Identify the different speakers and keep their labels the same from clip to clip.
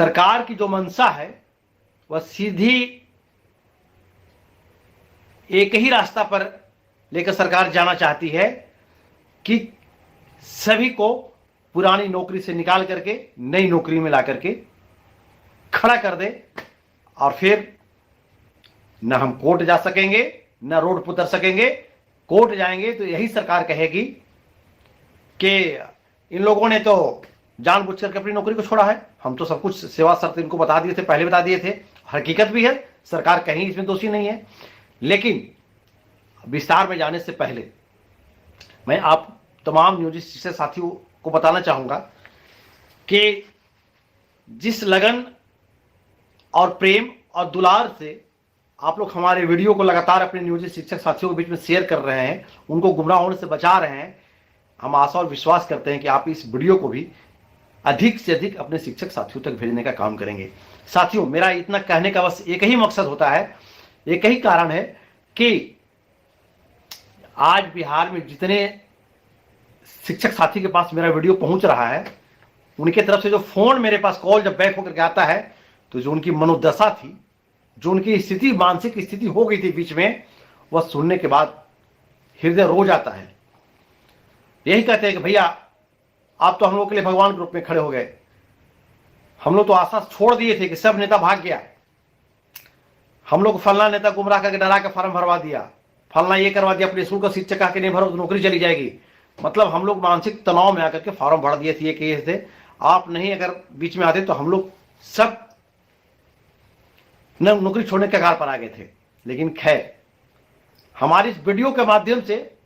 Speaker 1: सरकार की जो मंशा है वह सीधी एक ही रास्ता पर लेकर सरकार जाना चाहती है कि सभी को पुरानी नौकरी से निकाल करके नई नौकरी में ला करके खड़ा कर दे, और फिर न हम कोर्ट जा सकेंगे न रोड पर उतर सकेंगे। कोर्ट जाएंगे तो यही सरकार कहेगी कि इन लोगों ने तो जानबूझ करके अपनी नौकरी को छोड़ा है, हम तो सब कुछ सेवा शर्त इनको बता दिए थे, पहले बता दिए थे। हकीकत भी है, सरकार कहीं इसमें दोषी नहीं है। लेकिन विस्तार में जाने से पहले मैं आप तमाम नियोजित शिक्षक साथियों को बताना चाहूंगा कि जिस लगन और प्रेम और दुलार से आप लोग हमारे वीडियो को लगातार अपने नियोजित शिक्षक साथियों के बीच में शेयर कर रहे हैं, उनको गुमराह होने से बचा रहे हैं, हम आशा और विश्वास करते हैं कि आप इस वीडियो को भी अधिक से अधिक अपने शिक्षक साथियों तक भेजने का काम करेंगे। साथियों, मेरा इतना कहने का बस एक ही मकसद होता है, एक ही कारण है कि आज बिहार में जितने शिक्षक साथी के पास मेरा वीडियो पहुंच रहा है, उनके तरफ से जो फोन मेरे पास कॉल जब बैक होकर के आता है, तो जो उनकी मनोदशा थी, जो उनकी स्थिति, मानसिक स्थिति हो गई थी बीच में, वह सुनने के बाद हृदय रो जाता है। यही कहते हैं कि भैया आप तो हम लोग के लिए भगवान के रूप में खड़े हो गए, हम लोग तो आशा छोड़ दिए थे कि सब नेता भाग गया, हम लोग फलना नेता गुमराह करके डरा के फार्म भरवा दिया, फलना ये करवा दिया, अपने स्कूल का शिक्षक कहा कि नहीं भरो तो नौकरी चली जाएगी। मतलब हम लोग मानसिक तनाव में आकर के फॉर्म भर दिए थे, ये केस थे, आप नहीं अगर बीच में आते तो हम लोग सब नौकरी छोड़ने के कगार पर आ गए थे। लेकिन खैर, हमारी इस वीडियो के माध्यम से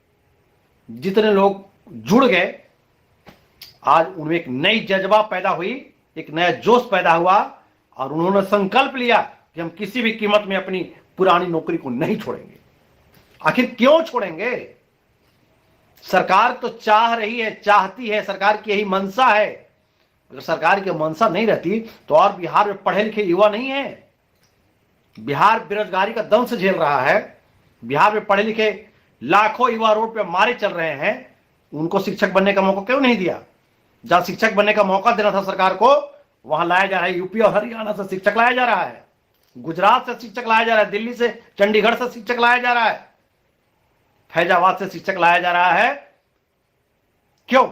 Speaker 1: जितने लोग जुड़ गए, आज उनमें एक नई जज्बा पैदा हुई, एक नया जोश पैदा हुआ, और उन्होंने संकल्प लिया कि हम किसी भी कीमत में अपनी पुरानी नौकरी को नहीं छोड़ेंगे। आखिर क्यों छोड़ेंगे? सरकार तो चाह रही है, चाहती है, सरकार की यही मंशा है। अगर सरकार की मंशा नहीं रहती तो और बिहार में पढ़े लिखे युवा नहीं है। बिहार बेरोजगारी का दंश झेल रहा है, बिहार में पढ़े लिखे लाखों युवा रोड पे मारे चल रहे हैं, उनको शिक्षक बनने का मौका क्यों नहीं दिया? जहां शिक्षक बनने का मौका देना था सरकार को, वहां लाया जा रहा है, यूपी और हरियाणा से शिक्षक लाया जा रहा है, गुजरात से शिक्षक लाया जा रहा है, दिल्ली से, चंडीगढ़ से शिक्षक लाया जा रहा है, फैजाबाद से शिक्षक लाया जा रहा है। क्यों?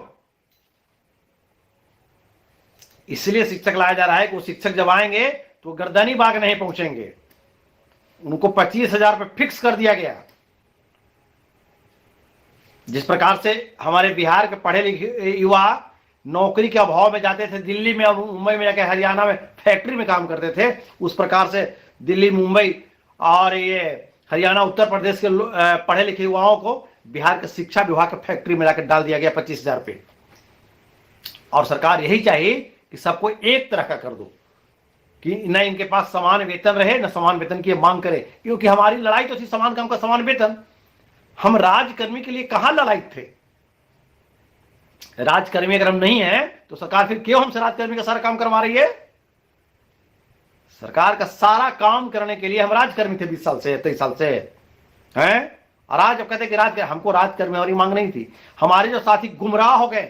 Speaker 1: इसलिए शिक्षक लाया जा रहा है कि वो शिक्षक जब आएंगे तो गर्दनी बाग नहीं पहुंचेंगे, उनको 25,000 रुपये फिक्स कर दिया गया। जिस प्रकार से हमारे बिहार के पढ़े लिखे युवा नौकरी के अभाव में जाते थे दिल्ली में और मुंबई में जाकर हरियाणा में फैक्ट्री में काम करते थे, उस प्रकार से दिल्ली, मुंबई और ये हरियाणा, उत्तर प्रदेश के पढ़े लिखे युवाओं को बिहार के शिक्षा विभाग के फैक्ट्री में लाकर डाल दिया गया 25,000 रुपये। और सरकार यही चाहिए कि सबको एक तरह का कर दो, कि न इनके पास समान वेतन रहे, न समान वेतन की मांग करे, क्योंकि हमारी लड़ाई तो थी समान काम का समान वेतन। हम राजकर्मी के लिए कहां लड़ाई थे? राजकर्मी अगर हम नहीं है तो सरकार फिर क्यों हमसे राजकर्मी का सारा काम करवा रही है? सरकार का सारा काम करने के लिए हम राजकर्मी थे 20 साल से, 23 साल से हैं। और आज अब कहते कि हमको राजकर्मी वाली मांग नहीं थी। हमारे जो साथी गुमराह हो गए,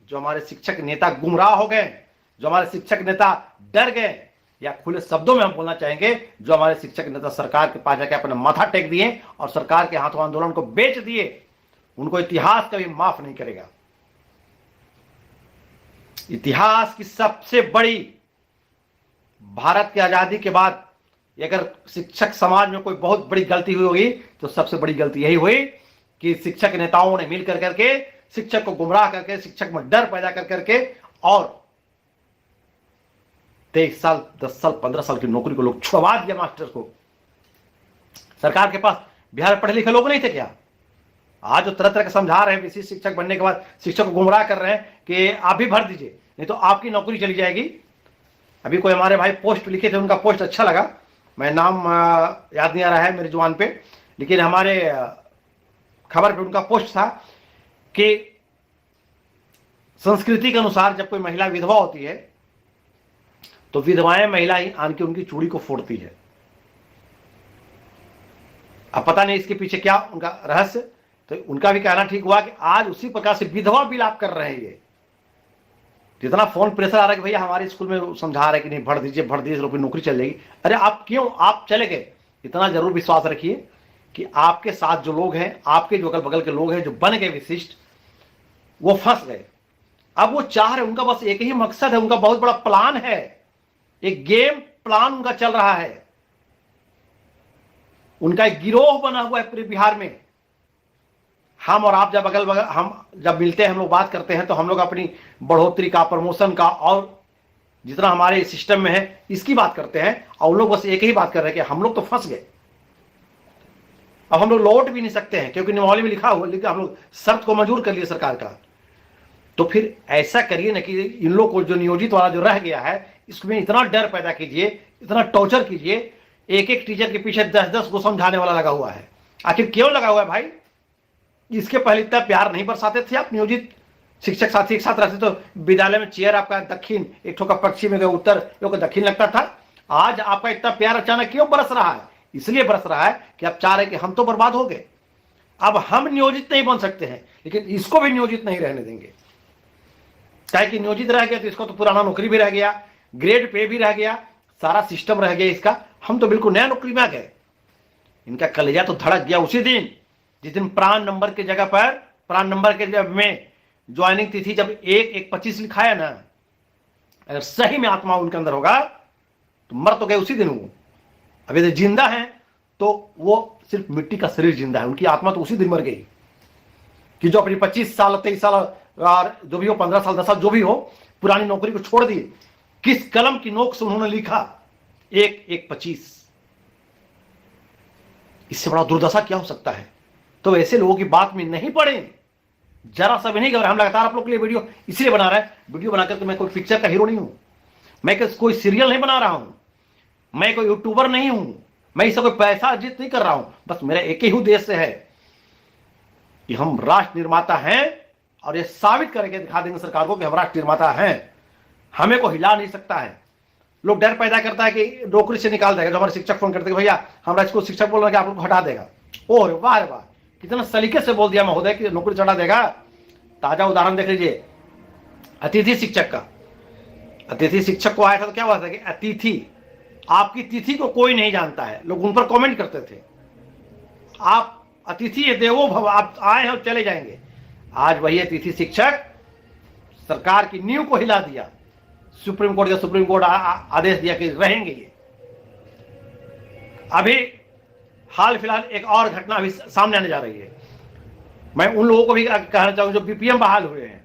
Speaker 1: जो हमारे शिक्षक नेता गुमराह हो गए, जो हमारे शिक्षक नेता डर गए, या खुले शब्दों में हम बोलना चाहेंगे, जो हमारे शिक्षक नेता सरकार के पास जाके अपना माथा टेक दिए और सरकार के हाथों आंदोलन को बेच दिए, उनको इतिहास कभी माफ नहीं करेगा। इतिहास की सबसे बड़ी, भारत की आजादी के बाद अगर शिक्षक समाज में कोई बहुत बड़ी गलती हुई होगी तो सबसे बड़ी गलती यही हुई कि शिक्षक नेताओं ने मिलकर करके शिक्षक को गुमराह करके, शिक्षक में डर पैदा कर करके, और 23 साल, 10 साल, 15 साल की नौकरी को लोग छुड़वा दिया मास्टर को। सरकार के पास बिहार में पढ़े लिखे लोग नहीं थे क्या? आज जो तरह तरह के समझा रहे हैं, विशिष्ट शिक्षक बनने के बाद शिक्षक को गुमराह कर रहे हैं कि आप भी भर दीजिए, नहीं तो आपकी नौकरी चली जाएगी। अभी कोई हमारे भाई पोस्ट लिखे थे, उनका पोस्ट अच्छा लगा, मैं नाम याद नहीं आ रहा है मेरे जुबान पे, लेकिन हमारे खबर पे उनका पोस्ट था कि संस्कृति के अनुसार जब कोई महिला विधवा होती है तो विधवाएं महिला ही आन के उनकी चूड़ी को फोड़ती है। अब पता नहीं इसके पीछे क्या उनका रहस्य, तो उनका भी कहना ठीक हुआ कि आज उसी प्रकार से विधवा बिलाप कर रहे हैं। ये जितना फोन प्रेशर आ रहा है कि भैया हमारे स्कूल में समझा रहा है कि नहीं भर दीजिए लोग नौकरी चल जाएगी। अरे आप क्यों आप चले गए? इतना जरूर विश्वास रखिए कि आपके साथ जो लोग हैं, आपके जो अगल बगल के लोग हैं जो बन गए विशिष्ट, वो फंस गए। अब वो चाह रहे, उनका बस एक ही मकसद है, उनका बहुत बड़ा प्लान है, एक गेम प्लान उनका चल रहा है, उनका एक गिरोह बना हुआ है पूरे बिहार में। हम और आप जब अगल बगल हम जब मिलते हैं, हम लोग बात करते हैं, तो हम लोग अपनी बढ़ोतरी का, प्रमोशन का और जितना हमारे सिस्टम में है इसकी बात करते हैं, और उन लोग बस एक ही बात कर रहे हैं कि हम लोग तो फंस गए, अब हम लोग लौट भी नहीं सकते हैं, क्योंकि नियमावली में लिखा हुआ, लेकिन हम लोग शर्त को मंजूर कर लिए सरकार का। तो फिर ऐसा करिए ना कि इन लोग को जो नियोजित वाला जो रह गया है, इसमें इतना डर पैदा कीजिए, इतना टॉर्चर कीजिए, एक एक टीचर के पीछे 10-10 को समझाने वाला लगा हुआ है। आखिर क्यों लगा हुआ है भाई? इसके पहले इतना प्यार नहीं बरसाते थे आप नियोजित शिक्षक साथी एक साथ रहते तो विद्यालय में चेयर आपका दक्षिण, एक ठोका पश्चिम में उत्तर, एक दक्षिण लगता था। आज आपका इतना प्यार अचानक क्यों बरस रहा है? इसलिए बरस रहा है कि आप चाह रहे कि हम तो बर्बाद हो गए, अब हम नियोजित नहीं बन सकते हैं, लेकिन इसको भी नियोजित नहीं रहने देंगे। चाहे कि नियोजित रह गया तो इसको तो पुराना नौकरी भी रह गया, ग्रेड पे भी रह गया, सारा सिस्टम रह गया इसका, हम तो बिल्कुल नया नौकरी में आ गए। इनका कलेजा तो धड़क गया उसी दिन जिस दिन प्राण नंबर की जगह पर, प्राण नंबर के जब में ज्वाइनिंग तिथि जब 1/1/25 लिखा है ना, अगर सही में आत्मा उनके अंदर होगा तो मर तो गए उसी दिन वो। अब यदि जिंदा है तो वो सिर्फ मिट्टी का शरीर जिंदा है, उनकी आत्मा तो उसी दिन मर गई कि जो अपनी 25 साल 23 साल और जो भी हो 15 साल 10 साल जो भी हो पुरानी नौकरी को छोड़ दिए। किस कलम की नोक से उन्होंने लिखा 1/1/25? इससे बड़ा दुर्दशा क्या हो सकता है? तो ऐसे लोगों की बात में नहीं पड़े, जरा सा भी नहीं घबराए। हम लगातार आप लोग के लिए वीडियो इसलिए बना रहे हैं, वीडियो बनाकर के मैं कोई पिक्चर का हीरो नहीं हूं, मैं कोई सीरियल नहीं बना रहा हूं, मैं कोई यूट्यूबर नहीं हूं, मैं इससे कोई पैसा अर्जित नहीं कर रहा हूं। बस मेरा एक ही उद्देश्य है कि हम राष्ट्र निर्माता हैं और ये साबित करके दिखा देंगे सरकार को कि हम राष्ट्र निर्माता हैं, हमें को हिला नहीं सकता है। लोग डर पैदा करता है कि नौकरी से निकाल देगा। जो हमारे शिक्षक फोन करते हैं भैया हमारा इसको शिक्षक बोल रहा है कि आप लोग हटा देगा, ओह वाह वाह कितना सलीके से बोल दिया महोदय कि नौकरी चढ़ा देगा। ताजा उदाहरण देख लीजिए अतिथि शिक्षक का। अतिथि शिक्षक को आया था तो क्या हुआ था कि अतिथि, आपकी तिथि को कोई नहीं जानता है, लोग उन पर कमेंट करते थे, आप अतिथि देवो भव, आप आए हैं चले जाएंगे। आज वही अतिथि शिक्षक सरकार की नींव को हिला दिया, सुप्रीम कोर्ट आदेश दिया कि रहेंगे ये। अभी हाल फिलहाल एक और घटना अभी सामने आने जा रही है। मैं उन लोगों को भी कहना चाहूंगा जो बीपीएम बहाल हुए हैं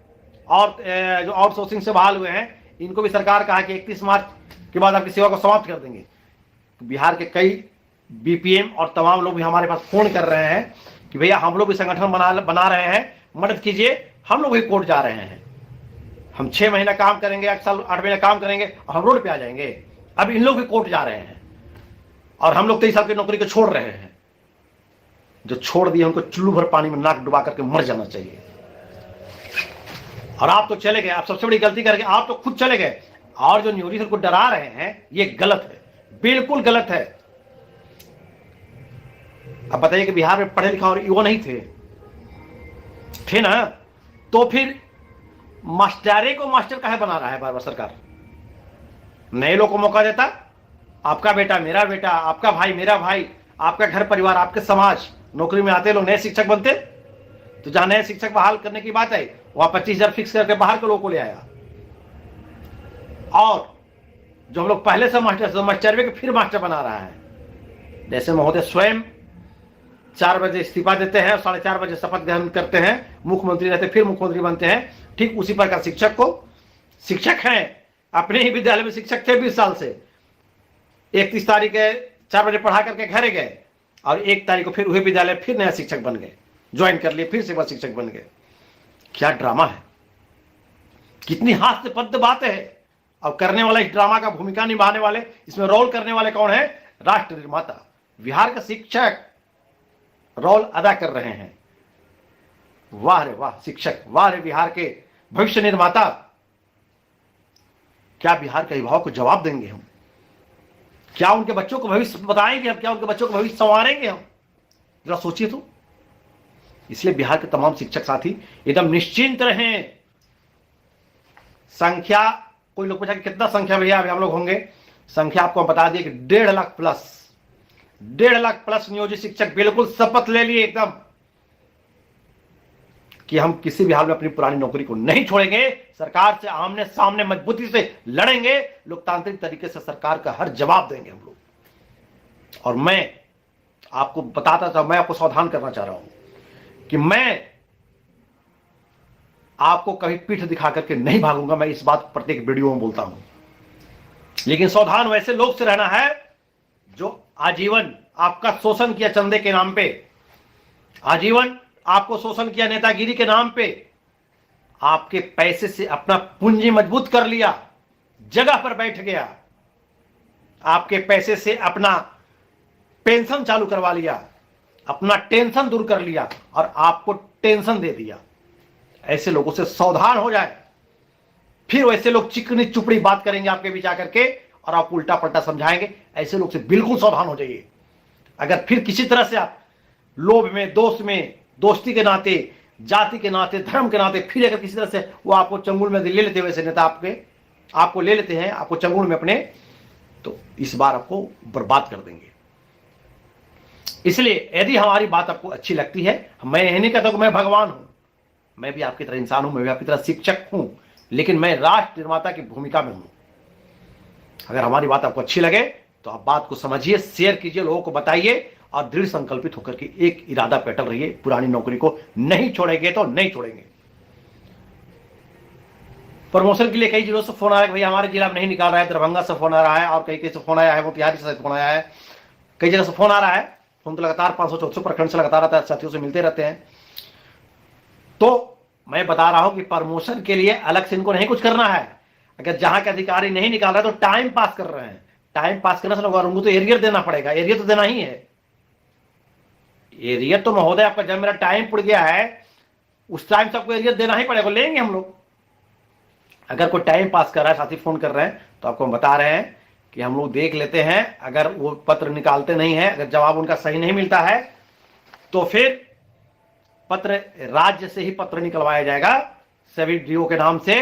Speaker 1: और जो आउटसोर्सिंग से बहाल हुए हैं, इनको भी सरकार कहा कि 31 मार्च के बाद आपकी सेवा को समाप्त कर देंगे। तो बिहार के कई बीपीएम और तमाम लोग भी हमारे पास फोन कर रहे हैं कि भैया हम लोग भी संगठन बना रहे हैं, मदद कीजिए, हम लोग भी कोर्ट जा रहे हैं, हम 6 महीना काम करेंगे, 1 साल 8 महीना काम करेंगे और हम रोड पे आ जाएंगे। अब इन लोग भी कोर्ट जा रहे हैं और हम लोग 23 साल की नौकरी को छोड़ रहे हैं। जो छोड़ दिए उनको चुल्लू भर पानी में नाक डुबा करके मर जाना चाहिए। और आप तो चले गए, आप सबसे बड़ी गलती करके आप तो खुद चले गए, और जो नियोजित को डरा रहे हैं ये गलत है, बिल्कुल गलत है। अब बताइए कि बिहार में पढ़े लिखा और युवा नहीं थे ना, तो फिर मास्टरे को मास्टर काहे बना रहा है बार बार सरकार? नए लोग को मौका देता, आपका बेटा मेरा बेटा, आपका भाई मेरा भाई, आपका घर परिवार, आपके समाज नौकरी में आते लोग नए शिक्षक बनते। तो जहां नए शिक्षक बहाल करने की बात है वहां 25,000 फिक्स करके बाहर के लोगों को ले आया, और जो हम लोग पहले से मास्टर के फिर मास्टर बना रहा है। जैसे महोदय स्वयं 4 बजे इस्तीफा देते हैं और 4:30 बजे शपथ ग्रहण करते हैं, मुख्यमंत्री रहते फिर मुख्यमंत्री बनते हैं, ठीक उसी प्रकार शिक्षक को, शिक्षक हैं अपने ही विद्यालय में शिक्षक थे 20 साल से, 31 तारीख के 4 बजे पढ़ा करके घर गए और 1 तारीख को फिर वही विद्यालय फिर नया शिक्षक बन गए, ज्वाइन कर लिए, फिर सेवा शिक्षक बन गए। क्या ड्रामा है, कितनी हास्यास्पद बात है। और करने वाला इस ड्रामा का भूमिका निभाने वाले, इसमें रोल करने वाले कौन है? राष्ट्र निर्माता, बिहार का शिक्षक रोल अदा कर रहे हैं। वाह रे वाह शिक्षक, वाह रे बिहार के भविष्य निर्माता। क्या बिहार के युवाओं को जवाब देंगे हम? क्या उनके बच्चों को भविष्य बताएंगे हम? क्या उनके बच्चों को भविष्य संवारेंगे हम? जरा सोचिए तो। इसलिए बिहार के तमाम शिक्षक साथी एकदम निश्चिंत रहें, संख्या, कोई लोग पूछा कि कितना संख्या भैया अभी हम लोग होंगे, संख्या आपको बता दिए कि 1.5 लाख प्लस, 1.5 लाख प्लस नियोजित शिक्षक बिल्कुल शपथ ले लिए एकदम कि हम किसी भी हाल में अपनी पुरानी नौकरी को नहीं छोड़ेंगे, सरकार से आमने सामने मजबूती से लड़ेंगे, लोकतांत्रिक तरीके से सरकार का हर जवाब देंगे हम लोग। और मैं आपको बताता था, मैं आपको सावधान करना चाह रहा हूं कि मैं आपको कभी पीठ दिखा करके नहीं भागूंगा, मैं इस बात प्रत्येक वीडियो में बोलता हूं। लेकिन सावधान वैसे लोग से रहना है जो आजीवन आपका शोषण किया चंदे के नाम पे, आजीवन आपको शोषण किया नेतागिरी के नाम पे, आपके पैसे से अपना पूंजी मजबूत कर लिया, जगह पर बैठ गया, आपके पैसे से अपना पेंशन चालू करवा लिया, अपना टेंशन दूर कर लिया और आपको टेंशन दे दिया। ऐसे लोगों से सावधान हो जाए, फिर वैसे लोग चिकनी चुपड़ी बात करेंगे आपके बीच आकर के और आप उल्टा पलटा समझाएंगे। ऐसे लोग से बिल्कुल सावधान हो जाइए। अगर फिर किसी तरह से आप लोभ में, दोस्त में, दोस्ती के नाते, जाति के नाते, धर्म के नाते फिर अगर किसी तरह से वो आपको चंगुल में ले लेते हैं, वैसे नेता आपको ले लेते हैं, आपको चंगुल में अपने, तो इस बार आपको बर्बाद कर देंगे। इसलिए यदि हमारी बात आपको अच्छी लगती है, मैं यह नहीं कहता कि मैं भगवान हूं, मैं भी आपकी तरह इंसान हूं, मैं भी आपकी तरह शिक्षक हूं, लेकिन मैं राष्ट्र निर्माता की भूमिका में हूं। अगर हमारी बात आपको अच्छी लगे तो आप बात को समझिए, शेयर कीजिए, लोगों को बताइए और दृढ़ संकल्पित होकर के एक इरादा पे अटल रहिए, पुरानी नौकरी को नहीं छोड़ेंगे तो नहीं छोड़ेंगे। प्रमोशन के लिए कई जिलों से फोन आया कि भैया हमारे जिला में नहीं निकाल रहा है, दरभंगा से फोन आ रहा है और कई से फोन आया है, मोतिहारी से फोन आया है, कई जगह से फोन आ रहा है। फोन तो लगातार 500-400 प्रखंड से लगातार आता है, साथियों से मिलते रहते हैं। तो मैं बता रहा हूं कि प्रमोशन के लिए अलग से इनको नहीं कुछ करना है। अगर जहां के अधिकारी नहीं निकाल रहे तो टाइम पास कर रहे हैं, टाइम पास करने से उनको तो एरियर देना पड़ेगा, एरियर तो देना ही है। एरियर तो महोदय आपका जब मेरा टाइम पुड़ गया है उस टाइम से आपको एरियर देना ही पड़ेगा, लेंगे हम लोग। अगर कोई टाइम पास कर रहा है, साथी फोन कर रहे हैं, तो आपको हम बता रहे हैं कि हम लोग देख लेते हैं। अगर वो पत्र निकालते नहीं है, अगर जवाब उनका सही नहीं मिलता है तो फिर पत्र राज्य से ही पत्र निकलवाया जाएगा सभी डीओ के नाम से।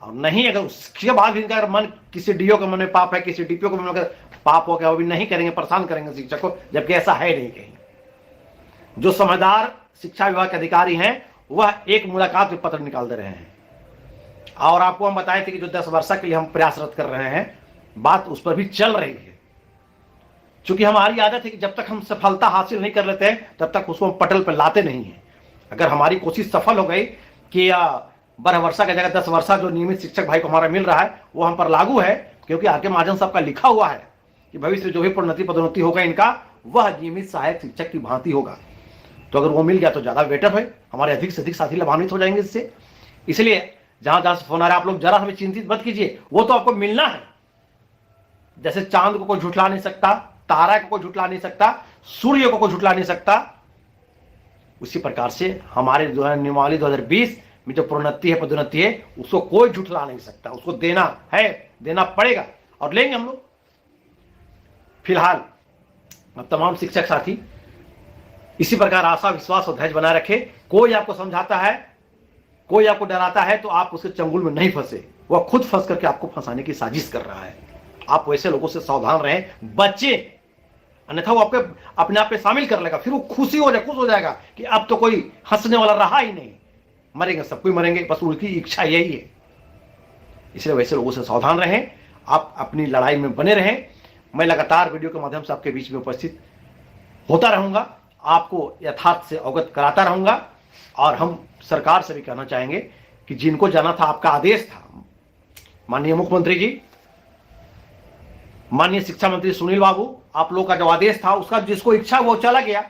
Speaker 1: और नहीं, अगर उसके बाद भी इनका मन, किसी डीओ के मन में पाप है, किसी डीपीओ के मन में पाप हो गया, वो भी नहीं करेंगे, परेशान करेंगे शिक्षक को, जबकि ऐसा है नहीं कहीं। जो समझदार शिक्षा विभाग के अधिकारी हैं वह एक मुलाकात में पत्र निकाल दे रहे हैं। और आपको हम बताए थे कि जो 10 वर्ष के लिए हम प्रयासरत कर रहे हैं, बात उस पर भी चल रही है। क्योंकि हमारी आदत है कि जब तक हम सफलता हासिल नहीं कर लेते हैं तब तक उसको हम पटल पर लाते नहीं हैं। अगर हमारी कोशिश सफल हो गई कि 12 वर्षा की जगह 10 वर्षा जो नियमित शिक्षक भाई को हमारा मिल रहा है वो हम पर लागू है, क्योंकि आर.के. महाजन साहब का लिखा हुआ है कि भविष्य जो भी प्रोन्नति पदोन्नति होगा इनका, वह नियमित सहायक शिक्षक की भांति होगा। तो अगर वो मिल गया तो ज्यादा बेटर है, हमारे अधिक से अधिक साथी लाभान्वित हो जाएंगे इससे। इसलिए जहां जहां से फोन आ रहा है, आप लोग जरा हमें चिंतित मत कीजिए, वो तो आपको मिलना है। जैसे चांद को कोई झुठला नहीं सकता, तारा को कोई झुठला नहीं सकता, सूर्य को कोई झुठला नहीं सकता, उसी प्रकार से हमारे नियमावली 2020 में जो प्रोन्नति है, पदोन्नति है, उसको कोई झुठला नहीं सकता। उसको देना है, देना पड़ेगा और लेंगे हम लोग। फिलहाल अब तमाम शिक्षक साथी इसी प्रकार आशा, विश्वास और धैर्य बनाए रखे। कोई आपको समझाता है, कोई आपको डराता है तो आप उसके चंगुल में नहीं फंसे, वह खुद फंस करके आपको फंसाने की साजिश कर रहा है। आप वैसे लोगों से सावधान रहें, बच्चे, अन्यथा वो आपके अपने आप में शामिल कर लेगा। फिर वो खुश हो जाएगा कि अब तो कोई हंसने वाला रहा ही नहीं, मरेंगे सब कोई मरेंगे, बस उनकी इच्छा यही है। इसलिए वैसे लोगों से सावधान रहें, आप अपनी लड़ाई में बने रहें। मैं लगातार वीडियो के माध्यम से आपके बीच में उपस्थित होता रहूंगा, आपको यथार्थ से अवगत कराता रहूंगा। और हम सरकार से भी कहना चाहेंगे कि जिनको जाना था, आपका आदेश था, माननीय मुख्यमंत्री जी, माननीय शिक्षा मंत्री सुनील बाबू, आप लोगों का जो आदेश था उसका जिसको इच्छा वो चला गया।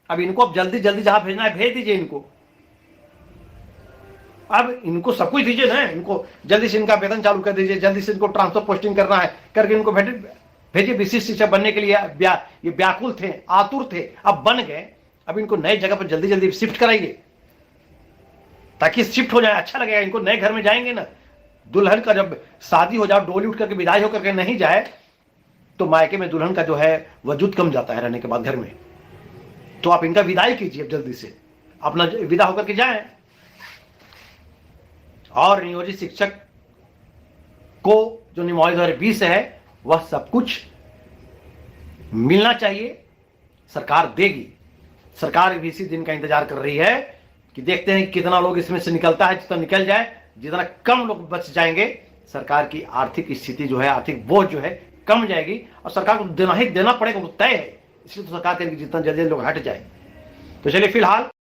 Speaker 1: अब इनको अब जल्दी जल्दी जहां भेजना है भेज दीजिए इनको। अब इनको सब कुछ दीजिए ना, इनको जल्दी से इनका वेतन चालू कर दीजिए, जल्दी से इनको ट्रांसफर पोस्टिंग करना है करके इनको भेजिए। विशिष्ट शिक्षक बनने के लिए ये व्याकुल थे, आतुर थे, अब बन गए। अब इनको नए जगह पर जल्दी जल्दी शिफ्ट कराइए ताकि शिफ्ट हो जाए, अच्छा लगेगा इनको। नए घर में जाएंगे ना, दुल्हन का जब शादी हो जाए, डोली उठ करके विदाई होकर के नहीं जाए तो मायके में दुल्हन का जो है वजूद कम जाता है रहने के बाद घर में। तो आप इनका विदाई कीजिए, जल्दी से अपना विदा होकर के जाएं। और नियोजित शिक्षक को जो निमावी 2020 है वह सब कुछ मिलना चाहिए, सरकार देगी। सरकार भी इसी दिन का इंतजार कर रही है कि देखते हैं कितना लोग इसमें से निकलता है। जितना निकल जाए, जितना कम लोग बच जाएंगे, सरकार की आर्थिक स्थिति जो है, आर्थिक बोझ जो है कम जाएगी और सरकार को देना पड़ेगा, वो तय है। इसलिए तो सरकार करेगी जितना जल्दी लोग हट जाए। तो चलिए फिलहाल